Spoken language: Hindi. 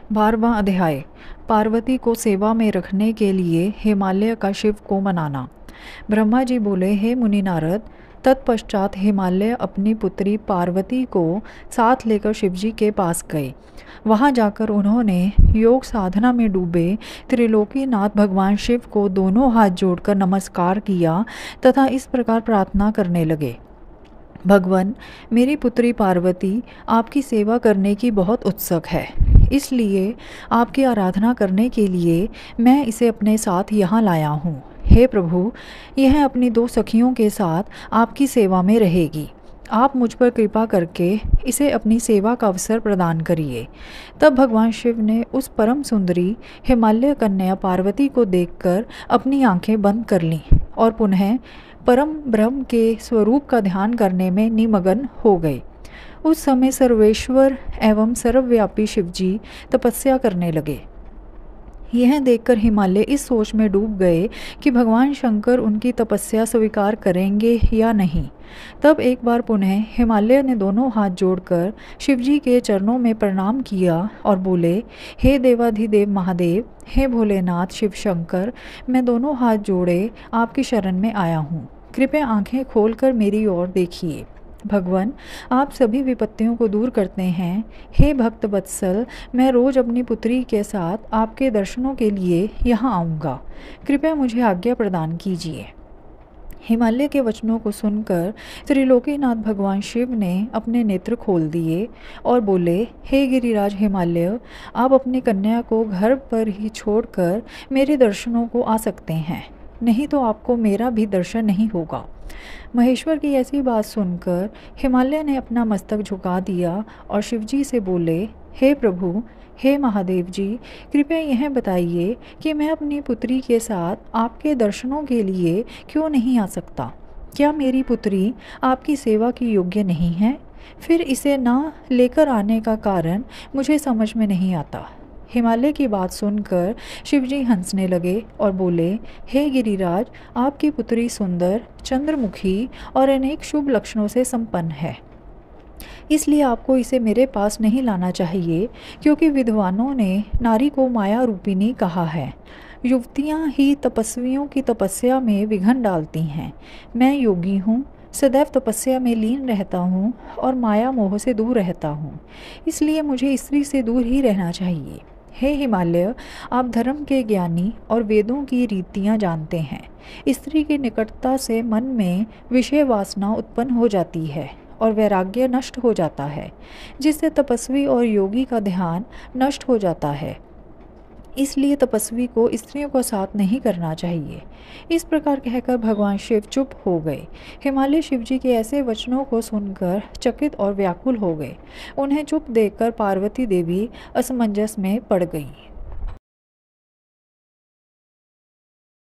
12वां अध्याय। पार्वती को सेवा में रखने के लिए हिमालय का शिव को मनाना। ब्रह्मा जी बोले, हे मुनि नारद, तत्पश्चात हिमालय अपनी पुत्री पार्वती को साथ लेकर शिवजी के पास गए। वहां जाकर उन्होंने योग साधना में डूबे त्रिलोकीनाथ भगवान शिव को दोनों हाथ जोड़कर नमस्कार किया तथा इस प्रकार प्रार्थना करने लगे, भगवान, मेरी पुत्री पार्वती आपकी सेवा करने की बहुत उत्सुक है, इसलिए आपकी आराधना करने के लिए मैं इसे अपने साथ यहाँ लाया हूँ। हे प्रभु, यह अपनी 2 सखियों के साथ आपकी सेवा में रहेगी। आप मुझ पर कृपा करके इसे अपनी सेवा का अवसर प्रदान करिए। तब भगवान शिव ने उस परम सुंदरी हिमालय कन्या पार्वती को देखकर अपनी आंखें बंद कर लीं और पुनः परम ब्रह्म के स्वरूप का ध्यान करने में निमग्न हो गए। उस समय सर्वेश्वर एवं सर्वव्यापी शिवजी तपस्या करने लगे। यह देखकर हिमालय इस सोच में डूब गए कि भगवान शंकर उनकी तपस्या स्वीकार करेंगे या नहीं। तब एक बार पुनः हिमालय ने दोनों हाथ जोड़कर शिवजी के चरणों में प्रणाम किया और बोले, हे देवाधिदेव महादेव, हे भोलेनाथ शिव शंकर, मैं दोनों हाथ जोड़े आपकी शरण में आया हूँ। कृपया आंखें खोलकर मेरी ओर देखिए। भगवान, आप सभी विपत्तियों को दूर करते हैं। हे भक्त वत्सल, मैं रोज अपनी पुत्री के साथ आपके दर्शनों के लिए यहाँ आऊँगा। कृपया मुझे आज्ञा प्रदान कीजिए। हिमालय के वचनों को सुनकर त्रिलोकीनाथ भगवान शिव ने अपने नेत्र खोल दिए और बोले, हे गिरिराज हिमालय, आप अपनी कन्या को घर पर ही छोड़कर मेरे दर्शनों को आ सकते हैं, नहीं तो आपको मेरा भी दर्शन नहीं होगा। महेश्वर की ऐसी बात सुनकर हिमालय ने अपना मस्तक झुका दिया और शिवजी से बोले, हे प्रभु, हे महादेव जी, कृपया यह बताइए कि मैं अपनी पुत्री के साथ आपके दर्शनों के लिए क्यों नहीं आ सकता? क्या मेरी पुत्री आपकी सेवा की योग्य नहीं है? फिर इसे ना लेकर आने का कारण मुझे समझ में नहीं आता। हिमालय की बात सुनकर शिवजी हंसने लगे और बोले, हे गिरिराज, आपकी पुत्री सुंदर, चंद्रमुखी और अनेक शुभ लक्षणों से संपन्न है, इसलिए आपको इसे मेरे पास नहीं लाना चाहिए, क्योंकि विद्वानों ने नारी को माया रूपिणी कहा है। युवतियाँ ही तपस्वियों की तपस्या में विघ्न डालती हैं। मैं योगी हूँ, सदैव तपस्या में लीन रहता हूँ और माया मोह से दूर रहता हूँ, इसलिए मुझे स्त्री से दूर ही रहना चाहिए। हे हिमालय, आप धर्म के ज्ञानी और वेदों की रीतियाँ जानते हैं। स्त्री की निकटता से मन में विषय वासना उत्पन्न हो जाती है और वैराग्य नष्ट हो जाता है, जिससे तपस्वी और योगी का ध्यान नष्ट हो जाता है। इसलिए तपस्वी को स्त्रियों को साथ नहीं करना चाहिए। इस प्रकार कहकर भगवान शिव चुप हो गए। हिमालय शिवजी के ऐसे वचनों को सुनकर चकित और व्याकुल हो गए। उन्हें चुप देखकर पार्वती देवी असमंजस में पड़ गई।